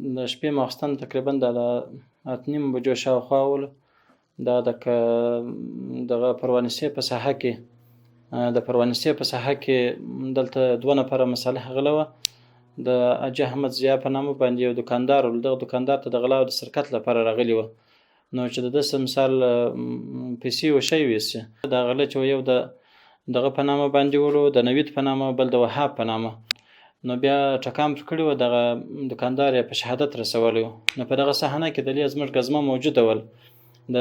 د شپې ماخستن تقریبا د 8:30 بجو شاوخوا ول دا دغه پروانسي په ساحه کې دلته 2 نفره مسلح غله وه. د حاجي احمد ضیا په نامه باندې یو دوکاندار و. دغه دوکاندار ته د غلا او د سرقت لپاره راغلي وه. نو چې د ده څه مثال پیسې و شی ویسي دا غله چې یو دغه په نامه باندې ولو، د نوید په نامه، بل د وهاب په نامه. نو بیا ټکام پر کړي وه، دغه دوکاندار یې په شهادت رسولی و. نو په دغه صحنه کې دلې زموږ ګزمه موجوده ول د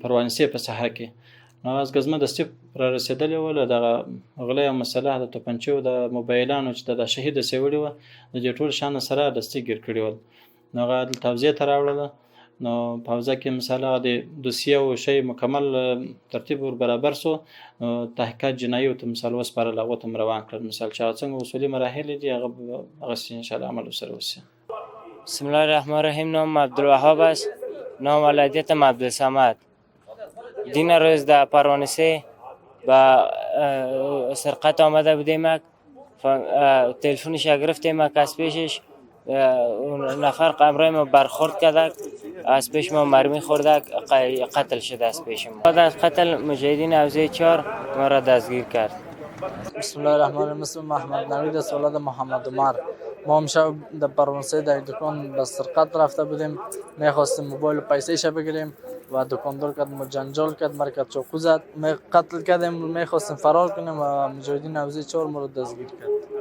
پروانسي په ساحه کې. نو هغه ګزمه دستي را رسېدلې وله. دغه غله او مسلح د توپنچو د موبایلانو چې د شهید سویلې وه د دې ټول شان سره دستي ګیر کړي ول. نو هغه دلته حوزې ته راوړله. نو په حوزه کې مثلا د دوسیه او شی مکمل ترتیب ور برابر سو. تحقیقات جنایي ته مثال وسپارل، هغه ته روان کړل. مثال چې څنګه اصولي مراحل دي هغه ان شاء الله عمل سره وشي. بسم الله الرحمن الرحیم. نام عبدالوهاب است. نام ولادتم عبدالصمد. دین روز در پروانسه با سرقت آمده بودیم. تلفنش گرفتیم از پیشش. نفر قمره ما برخورد کرده، از پیش ما مرمی خورده، قتل شده از پیش ما. بعد از قتل مجاهدین حوزه 4 ما را دستگیر کرد. بسم الله الرحمن الرحیم. اسم محمد نوید است، ولد محمد عمر. ما امشب در پروانسه در دکان به سرقت رفته بودیم. میخواستیم موبایل و پیسه ش بگیریم و دکاندار کرد ما جنجال کرد، مرکز چاقو زد، قتل کردیم. میخواستیم فرار کنیم و مجاهدین حوزه 4 ما را دستگیر کرد.